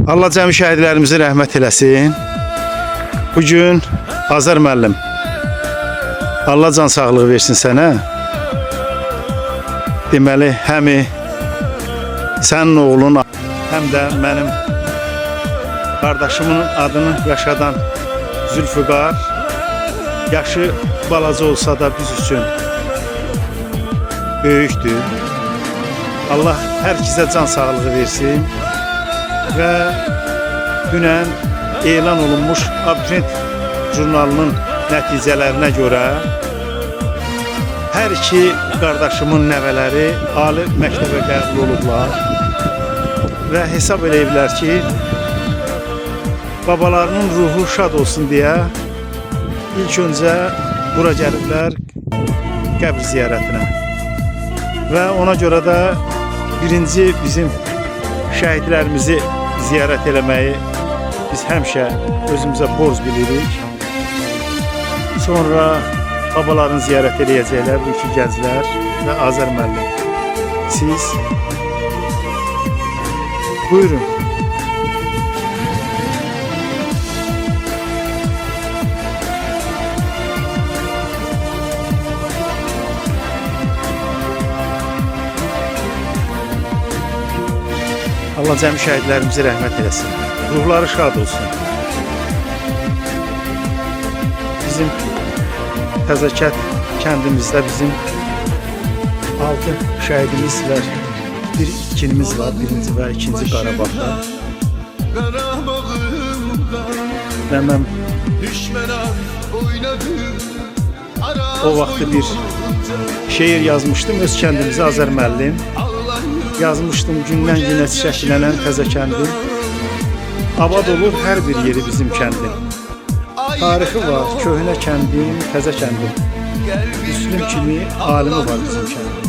Allah cəmi şəhidlərimizi rəhmət eləsin. Bugün Azər müəllim, Allah can sağlığı versin sənə. Deməli, həmi sənin oğlun, həm də mənim qardaşımın adını yaşadan Zülfüqar, yaşı balaca olsa da biz üçün böyükdür. Allah hər kəsə can sağlığı versin. Və dünən elan olunmuş Abituriyent jurnalının nəticələrinə görə hər iki qardaşımın nəvələri ali məktəbə qəbul olublar və hesab eləyiblər ki, babalarının ruhu şad olsun deyə ilk öncə bura gəliblər qəbr ziyarətinə və ona görə də birinci bizim şəhidlərimizi ziyarət eləməyi biz həmişə özümüzə borc bilirik. Sonra babalarını ziyarət eləyəcəklər bu iki gənclər və Azər müəllim. Siz buyurun. Allah cəmi şəhidlərimizi rəhmət eləsin. Ruhları şad olsun. Bizim Təzəkət kəndimizdə bizim 6 şəhidimiz və bir itkinimiz var. Birinci və ikinci Qarabağda. Və mən o vaxtı bir şeir yazmışdım. Öz kəndimizə Azər müəllim. Yazmışdım, gündən günə çiçəklənən təzə kəndim. Abad olur hər bir yeri bizim kəndim. Tarixi var, köhnə kəndim, təzə kəndim. Müslüm kimi alimi var bizim kəndim.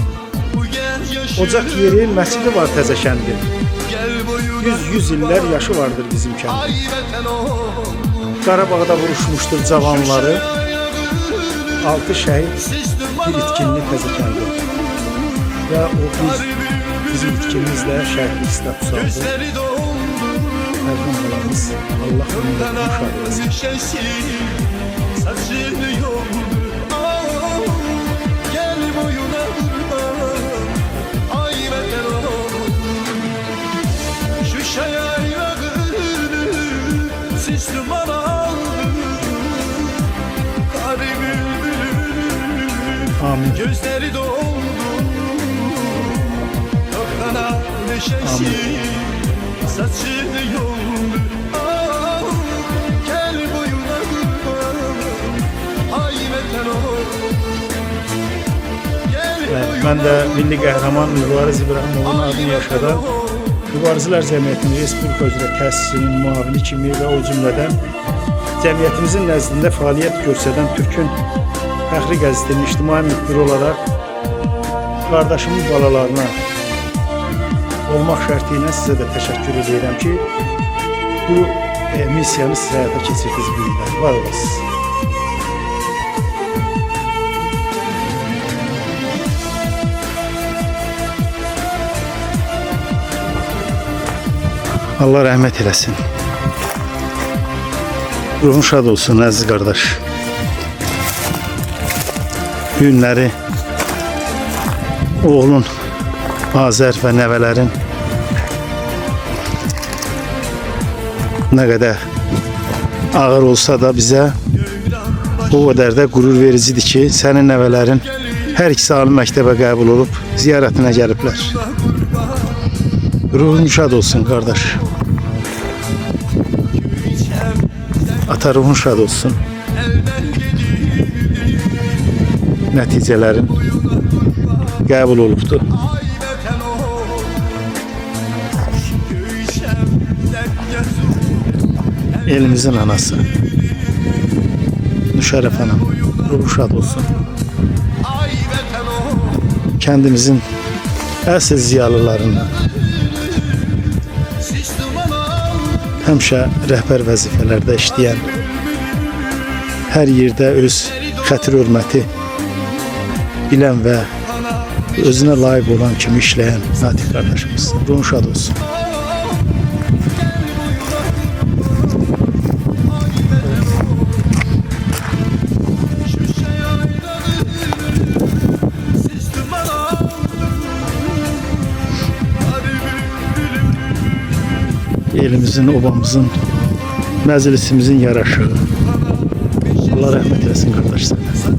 Ocaq yeri, məscidi var təzə kəndim. 100 illər yaşı vardır bizim kəndim. Qarabağda vuruşmuşdur cavanları. 6 şəhid, bir itkinli təzə kəndim. Və o bizim itkimizlə şəhidlik statusu aldı. Mərhum balamız Allah onunla müşahid etsin. Amin. Gözleri doldu. Amin. Saçını yoldu. Gel boyuna kurban. Ay vətən mən də milli qəhrəman Mübariz İbrahimovun adını yaşadan Mübarizlər Cəmiyyətinin Respublika üzrə təsisinin müavini kimi və o cümlədən cəmiyyətimizin nəzdində fəaliyyət göstərən Türkün fəxri qəzetinin ictimai müxbiri olaraq qardaşımın balalarına olmaq şərti ilə sizə də təşəkkür edirəm ki, bu missiyanı siz həyata keçirdiniz bu illər. Var olasınız. Allah rəhmət eləsin. Ruhun şad olsun əziz qardaş. Bu günləri oğlun Azər və nəvələrin nə qədər ağır olsa da bizə o qədər də qürur vericidir ki, sənin nəvələrin hər ikisi ali məktəbə qəbul olub ziyarətinə gəliblər. Ruhun şad olsun qardaş. Ata ruhun şad olsun. Nəticələrin qəbul olubdur. Elimizin anası Nüşərəf anam ruhu şad olsun. Kəndimizin əsl ziyalılarından həmişə rəhbər vəzifələrdə işləyən, hər yerdə öz xətir hörməti bilən və özünə layiq olan kimi işləyən Natiq qardaşımız ruhun şad olsun. elimizin, obamızın, məclisimizin yaraşığı. Allah rəhmət eləsin qardaş sənə.